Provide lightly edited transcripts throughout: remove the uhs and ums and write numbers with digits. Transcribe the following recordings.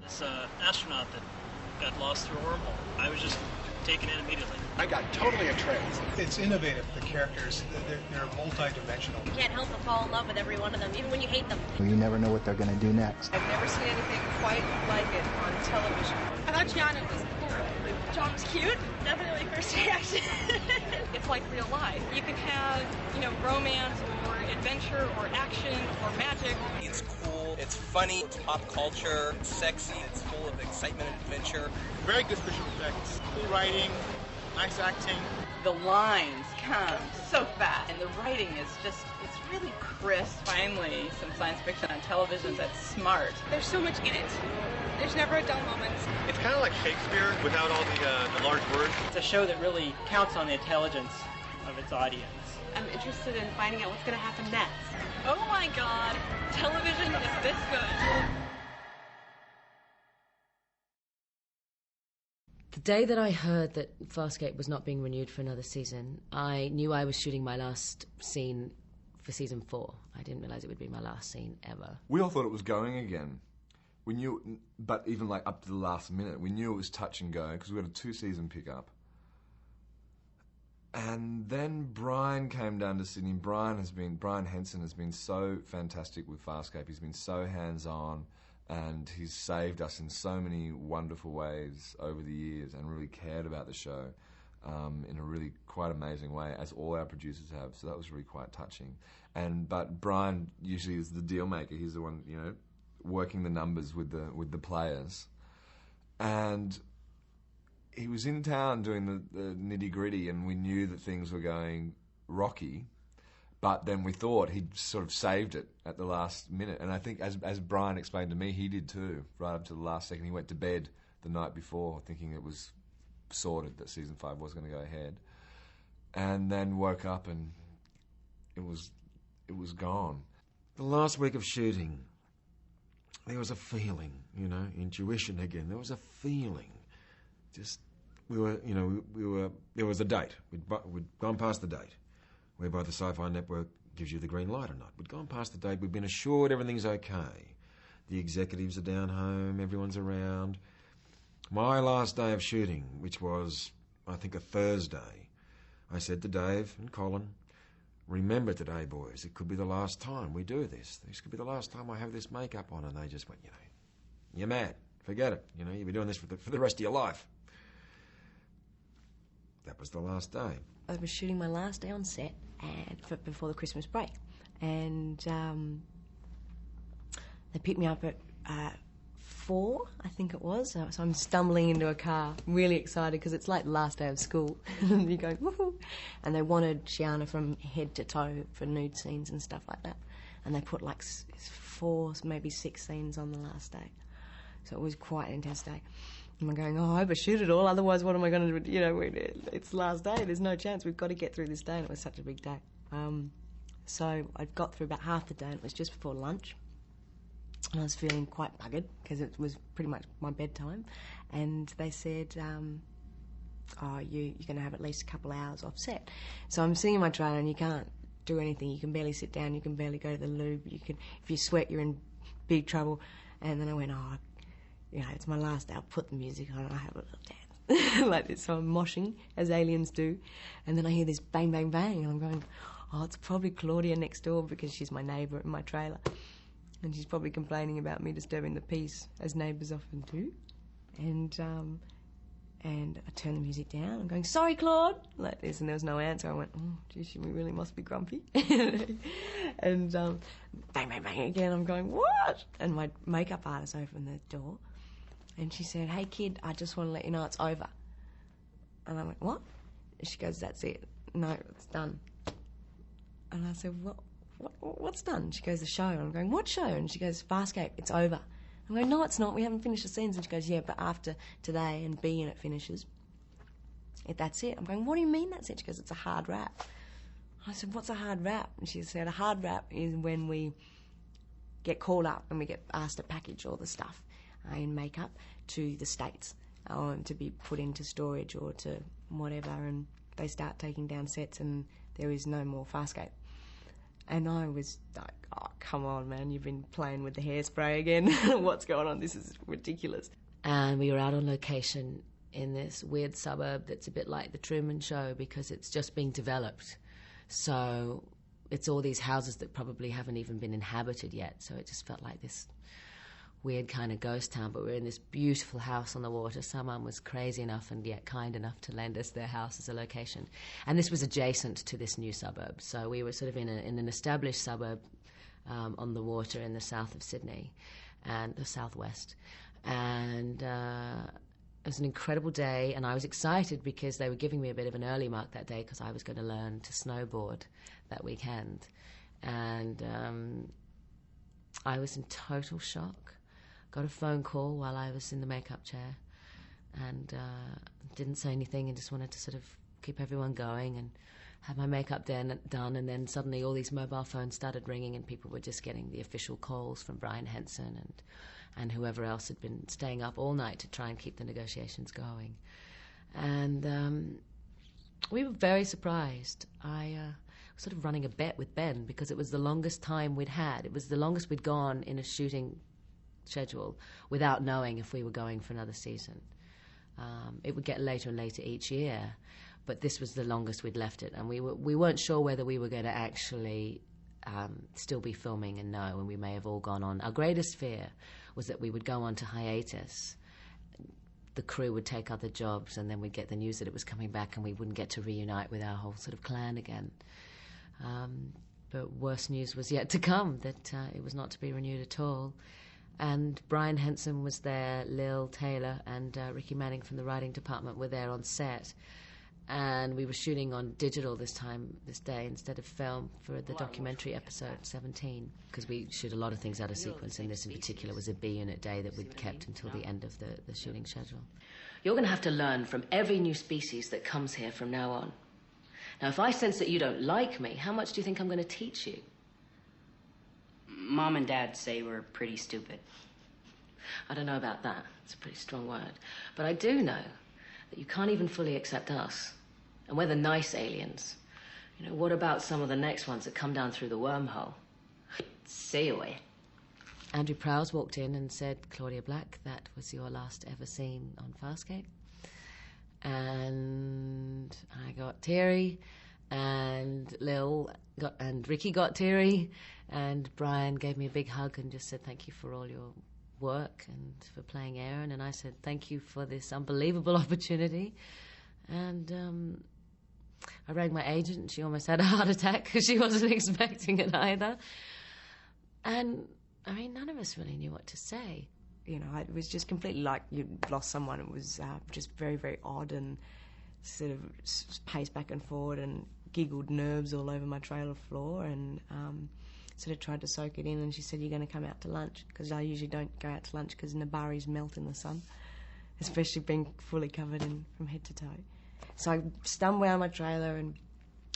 This astronaut that got lost through a wormhole. I was just taken in immediately. I got totally entranced. It's innovative, the characters. They're multi-dimensional. You can't help but fall in love with every one of them, even when you hate them. You never know what they're going to do next. I've never seen anything quite like it on television. I thought Gianna was cool. John was cute. Definitely first reaction. It's like real life. You can have, romance or adventure or action or magic. It's cool, it's funny, it's pop culture, it's sexy, it's full of excitement and adventure. Very good visual effects, cool writing, nice acting. The lines come so fast, and the writing is just, it's really crisp. Finally, some science fiction on television that's smart. There's so much in it. There's never a dull moment. It's kind of like Shakespeare without all the large words. It's a show that really counts on the intelligence of its audience. I'm interested in finding out what's going to happen next. Oh my God, television is this good. The day that I heard that FarScape was not being renewed for another season, I knew I was shooting my last scene for season 4. I didn't realise it would be my last scene ever. We all thought it was going again. We knew, but even like up to the last minute, we knew it was touch and go because we had a 2-season pickup. And then Brian came down to Sydney. Brian Henson has been so fantastic with FarScape. He's been so hands-on, and he's saved us in so many wonderful ways over the years and really cared about the show in a really quite amazing way, as all our producers have. So that was really quite touching. But Brian usually is the deal maker. He's the one, working the numbers with the players. And he was in town doing the nitty-gritty, and we knew that things were going rocky, but then we thought he'd sort of saved it at the last minute. And I think, as Brian explained to me, he did too, right up to the last second. He went to bed the night before thinking it was sorted, that season 5 was going to go ahead, and then woke up and it was gone. The last week of shooting, there was a feeling, intuition again. There was a feeling. Just, there was a date. We'd gone past the date, whereby the Sci-Fi Network gives you the green light or not. We'd gone past the date. We'd been assured everything's okay. The executives are down home. Everyone's around. My last day of shooting, which was, I think, a Thursday, I said to Dave and Colin, remember today, boys, it could be the last time we do this. This could be the last time I have this makeup on. And they just went, you're mad. Forget it. You'll be doing this for the rest of your life. That was the last day. I was shooting my last day on set before the Christmas break, and they picked me up at 4, I think it was. So I'm stumbling into a car, really excited because it's like the last day of school. And you're going, woohoo! And they wanted Shiana from head to toe for nude scenes and stuff like that. And they put like 4, maybe 6 scenes on the last day. So it was quite an intense day. And I'm going, I hope I shoot it all, otherwise what am I going to do? It's the last day, there's no chance, we've got to get through this day, and it was such a big day. So I got through about half the day, and it was just before lunch, and I was feeling quite buggered, because it was pretty much my bedtime, and they said, you're going to have at least a couple of hours off set. So I'm sitting in my trailer, and you can't do anything, you can barely sit down, you can barely go to the loo, if you sweat, you're in big trouble. And then I went, it's my last day, I'll put the music on and I'll have a little dance. Like this, so I'm moshing, as aliens do. And then I hear this bang, bang, bang, and I'm going, it's probably Claudia next door because she's my neighbour in my trailer. And she's probably complaining about me disturbing the peace, as neighbours often do. And I turn the music down, I'm going, sorry, Claude, like this, and there was no answer. I went, geez, we really must be grumpy. And bang, bang, bang again, I'm going, what? And my makeup artist opened the door, and she said, hey, kid, I just want to let you know it's over. And I went, what? And she goes, that's it. No, it's done. And I said, what's done? She goes, the show. And I'm going, what show? And she goes, FarScape, it's over. I'm going, no, it's not. We haven't finished the scenes. And she goes, yeah, but after today and B and it finishes, that's it. I'm going, what do you mean that's it? She goes, it's a hard wrap. I said, what's a hard wrap? And she said, a hard wrap is when we get called up and we get asked to package all the stuff in makeup to the States to be put into storage or to whatever, and they start taking down sets and there is no more FarScape. And I was like, oh, come on, man, you've been playing with the hairspray again. What's going on? This is ridiculous. And we were out on location in this weird suburb that's a bit like the Truman Show because it's just being developed. So it's all these houses that probably haven't even been inhabited yet. So it just felt like this weird kind of ghost town. But we're in this beautiful house on the water. Someone was crazy enough and yet kind enough to lend us their house as a location. And this was adjacent to this new suburb. So we were sort of in an established suburb on the water in the south of Sydney and the southwest. And it was an incredible day, and I was excited because they were giving me a bit of an early mark that day because I was going to learn to snowboard that weekend. And I was in total shock. Got a phone call while I was in the makeup chair and didn't say anything and just wanted to sort of keep everyone going and have my makeup done. And then suddenly all these mobile phones started ringing and people were just getting the official calls from Brian Henson and whoever else had been staying up all night to try and keep the negotiations going. And we were very surprised. I was sort of running a bet with Ben because it was the longest time we'd had. It was the longest we'd gone in a shooting schedule without knowing if we were going for another season. It would get later and later each year, but this was the longest we'd left it, and we weren't sure whether we were going to actually still be filming and know, and we may have all gone on. Our greatest fear was that we would go on to hiatus, the crew would take other jobs, and then we'd get the news that it was coming back and we wouldn't get to reunite with our whole sort of clan again. But worse news was yet to come, that it was not to be renewed at all. And Brian Henson was there, Lil Taylor and Ricky Manning from the writing department were there on set. And we were shooting on digital this day, instead of film for the documentary episode 17. Because we shoot a lot of things out of sequence, and this in particular was a B-unit day that we'd kept until the end of the shooting schedule. You're going to have to learn from every new species that comes here from now on. Now, if I sense that you don't like me, how much do you think I'm going to teach you? Mom and Dad say we're pretty stupid. I don't know about that. It's a pretty strong word. But I do know that you can't even fully accept us. And we're the nice aliens. You know, what about some of the next ones that come down through the wormhole? Say away. Andrew Prowse walked in and said, Claudia Black, that was your last ever scene on FarScape. And I got teary, and and Ricky got teary, and Brian gave me a big hug and just said thank you for all your work and for playing Aaron. And I said thank you for this unbelievable opportunity. And I rang my agent, and she almost had a heart attack because she wasn't expecting it either. And I mean, none of us really knew what to say. You know, it was just completely like you'd lost someone. It was just very, very odd, and sort of paced back and forward and giggled nerves all over my trailer floor, and sort of tried to soak it in. And she said, you're going to come out to lunch, because I usually don't go out to lunch because Nabaris melt in the sun, especially being fully covered in from head to toe. So I stumble out of my trailer and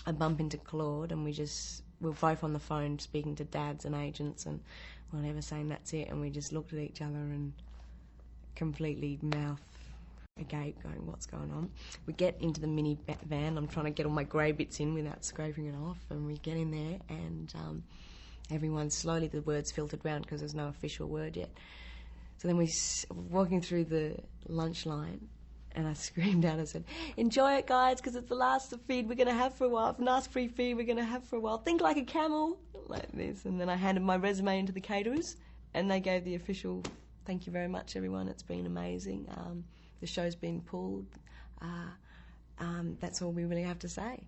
I bump into Claude, and we're both on the phone speaking to dads and agents and whatever, saying that's it. And we just looked at each other and completely mouth agape, going, what's going on? We get into the mini van. I'm trying to get all my grey bits in without scraping it off, and we get in there, and everyone slowly, the words filtered round because there's no official word yet. So then we're walking through the lunch line, and I screamed out and said, enjoy it, guys, because it's the last feed we're going to have for a while, last free feed we're going to have for a while. Think like a camel, like this. And then I handed my resume into the caterers, and they gave the official, thank you very much, everyone, it's been amazing. The show's been pulled. That's all we really have to say.